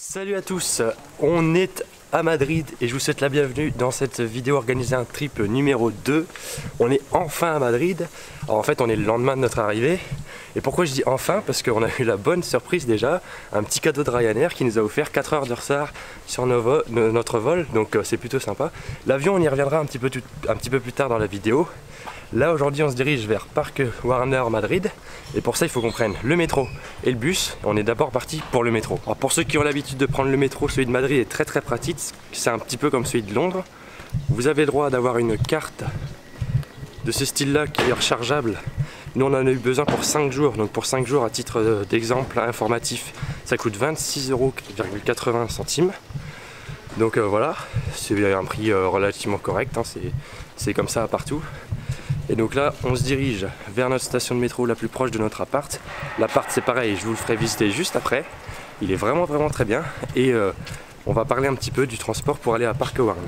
Salut à tous, on est à Madrid et je vous souhaite la bienvenue dans cette vidéo organisée un trip numéro 2. On est enfin à Madrid. Alors en fait on est le lendemain de notre arrivée. Et pourquoi je dis enfin? Parce qu'on a eu la bonne surprise déjà, un petit cadeau de Ryanair qui nous a offert 4 heures de retard sur notre vol, donc c'est plutôt sympa. L'avion on y reviendra un petit peu plus tard dans la vidéo. Là aujourd'hui on se dirige vers Parque Warner Madrid et pour ça il faut qu'on prenne le métro et le bus. On est d'abord parti pour le métro. Alors pour ceux qui ont l'habitude de prendre le métro, celui de Madrid est très pratique, c'est un petit peu comme celui de Londres. Vous avez le droit d'avoir une carte de ce style là qui est rechargeable. Nous on en a eu besoin pour 5 jours, donc pour 5 jours à titre d'exemple informatif ça coûte 26,80 €. Donc voilà, c'est un prix relativement correct, hein, c'est comme ça partout. Et donc là on se dirige vers notre station de métro la plus proche de notre appart. L'appart c'est pareil, je vous le ferai visiter juste après. Il est vraiment très bien et on va parler un petit peu du transport pour aller à Parque Warner.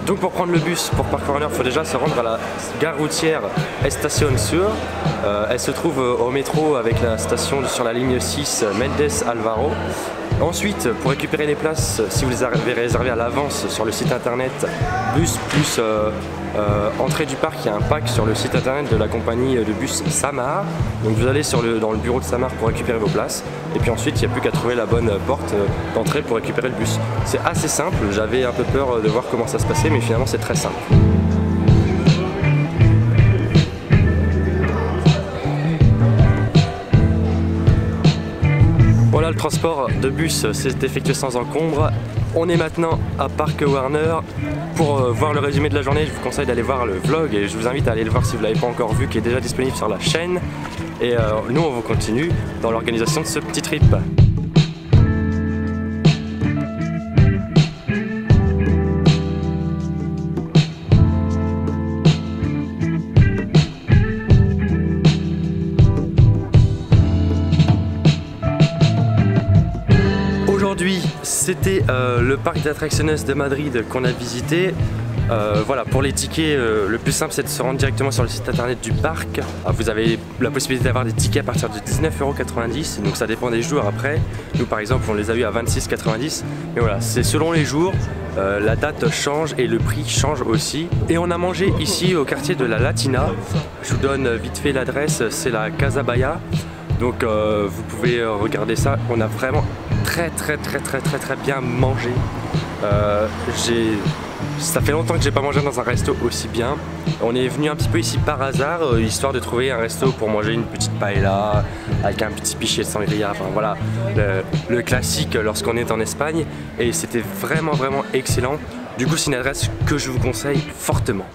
Donc pour prendre le bus pour Parque Warner, il faut déjà se rendre à la gare routière Estación Sur. Elle se trouve au métro avec la station sur la ligne 6 Méndez Álvaro. Ensuite, pour récupérer les places, si vous les avez réservées à l'avance sur le site internet bus plus entrée du parc, il y a un pack sur le site internet de la compagnie de bus Samar. Donc vous allez dans le bureau de Samar pour récupérer vos places. Et puis ensuite, il n'y a plus qu'à trouver la bonne porte d'entrée pour récupérer le bus. C'est assez simple, j'avais un peu peur de voir comment ça se passait, mais finalement c'est très simple. Voilà, le transport de bus s'est effectué sans encombre. On est maintenant à Parque Warner. Pour voir le résumé de la journée, je vous conseille d'aller voir le vlog et je vous invite à aller le voir si vous ne l'avez pas encore vu, qui est déjà disponible sur la chaîne. Et nous on continue dans l'organisation de ce petit trip. Aujourd'hui, c'était le parc d'attractions de Madrid qu'on a visité. Voilà, pour les tickets, le plus simple c'est de se rendre directement sur le site internet du parc. Vous avez la possibilité d'avoir des tickets à partir de 19,90 €, donc ça dépend des jours après. Nous par exemple on les a eu à 26,90 €, mais voilà, c'est selon les jours, la date change et le prix change aussi. Et on a mangé ici au quartier de la Latina. Je vous donne vite fait l'adresse, c'est la Casa Baya. Donc vous pouvez regarder ça, on a vraiment très bien mangé. Ça fait longtemps que j'ai pas mangé dans un resto aussi bien. On est venu un petit peu ici par hasard, histoire de trouver un resto pour manger une petite paella avec un petit pichet de sangria, enfin voilà, le classique lorsqu'on est en Espagne. Et c'était vraiment excellent. Du coup c'est une adresse que je vous conseille fortement.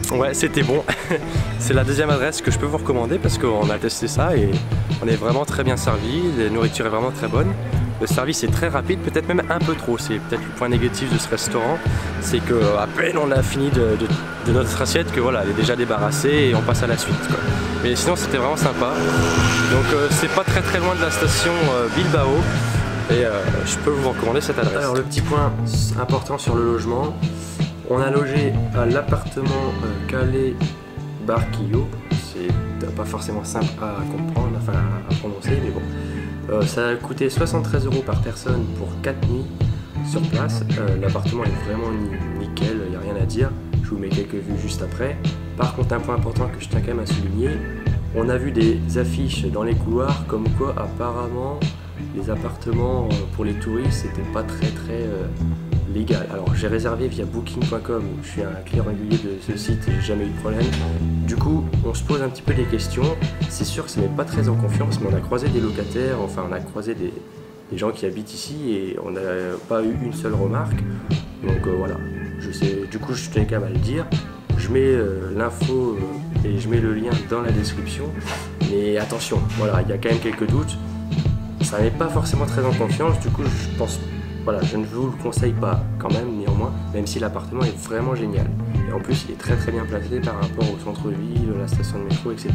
Ouais, c'était bon. C'est la deuxième adresse que je peux vous recommander parce qu'on a testé ça et on est vraiment très bien servi. La nourriture est vraiment très bonne. Le service est très rapide, peut-être même un peu trop. C'est peut-être le point négatif de ce restaurant. C'est qu'à peine on a fini de notre assiette que voilà, elle est déjà débarrassée et on passe à la suite, quoi. Mais sinon c'était vraiment sympa. Donc c'est pas très loin de la station Bilbao. Et je peux vous recommander cette adresse. Alors le petit point important sur le logement. On a logé à l'appartement Calais Barquillo. C'est pas forcément simple à comprendre, enfin à prononcer, mais bon. Ça a coûté 73 € par personne pour 4 nuits sur place. L'appartement est vraiment nickel, il n'y a rien à dire. Je vous mets quelques vues juste après. Par contre, un point important que je tiens quand même à souligner, on a vu des affiches dans les couloirs comme quoi apparemment les appartements pour les touristes c'était pas très légal. Alors j'ai réservé via booking.com, je suis un client régulier de ce site et j'ai jamais eu de problème. Du coup on se pose un petit peu des questions. C'est sûr que ça n'est pas très en confiance, mais on a croisé des locataires, enfin on a croisé des gens qui habitent ici et on n'a pas eu une seule remarque. Donc voilà, je sais, du coup je tenais qu'à le dire. Je mets l'info et je mets le lien dans la description. Mais attention, voilà, il y a quand même quelques doutes. Ça n'est pas forcément très en confiance, du coup je pense, voilà, je ne vous le conseille pas quand même, néanmoins, même si l'appartement est vraiment génial. Et en plus il est très bien placé par rapport au centre-ville, la station de métro, etc.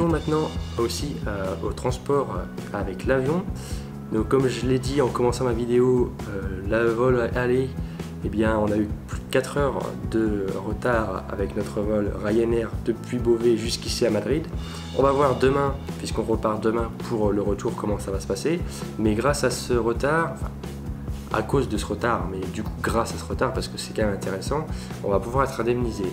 Maintenant aussi au transport avec l'avion. Donc comme je l'ai dit en commençant ma vidéo, la vol aller, eh bien on a eu plus de 4 heures de retard avec notre vol Ryanair depuis Beauvais jusqu'ici à Madrid. On va voir demain, puisqu'on repart demain pour le retour, comment ça va se passer. Mais grâce à ce retard, enfin, à cause de ce retard, mais du coup grâce à ce retard, parce que c'est quand même intéressant, on va pouvoir être indemnisé.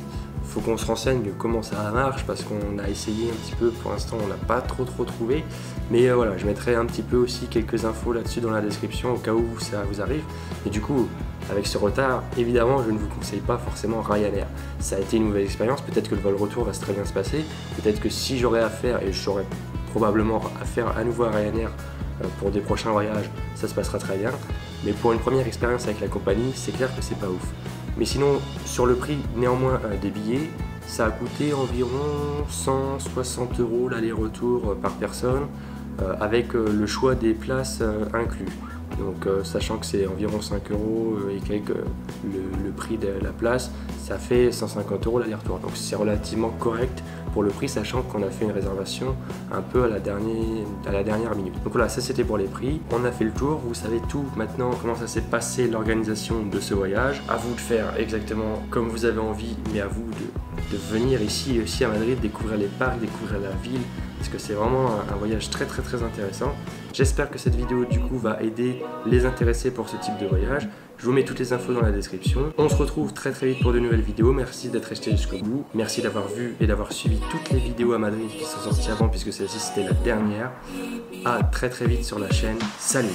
Il faut qu'on se renseigne comment ça marche, parce qu'on a essayé un petit peu, pour l'instant on n'a pas trop trouvé, mais voilà, je mettrai un petit peu aussi quelques infos là-dessus dans la description au cas où ça vous arrive. Et du coup, avec ce retard, évidemment je ne vous conseille pas forcément Ryanair. Ça a été une nouvelle expérience, peut-être que le vol retour va très bien se passer, peut-être que si j'aurais affaire, et j'aurais probablement affaire à nouveau à Ryanair pour des prochains voyages, ça se passera très bien. Mais pour une première expérience avec la compagnie, c'est clair que c'est pas ouf. Mais sinon, sur le prix néanmoins des billets, ça a coûté environ 160 € l'aller-retour par personne, avec le choix des places inclus. Donc sachant que c'est environ 5 € et quelques le prix de la place, ça fait 150 € l'aller-retour. Donc c'est relativement correct pour le prix, sachant qu'on a fait une réservation un peu à la dernière minute. Donc voilà, ça c'était pour les prix. On a fait le tour, vous savez tout maintenant comment ça s'est passé l'organisation de ce voyage. À vous de faire exactement comme vous avez envie, mais à vous de venir ici aussi à Madrid, découvrir les parcs, découvrir la ville, parce que c'est vraiment un voyage très intéressant. J'espère que cette vidéo du coup va aider les intéressés pour ce type de voyage. Je vous mets toutes les infos dans la description. On se retrouve très vite pour de nouvelles vidéos. Merci d'être resté jusqu'au bout. Merci d'avoir vu et d'avoir suivi toutes les vidéos à Madrid qui sont sorties avant, puisque celle-ci c'était la dernière. À très vite sur la chaîne. Salut!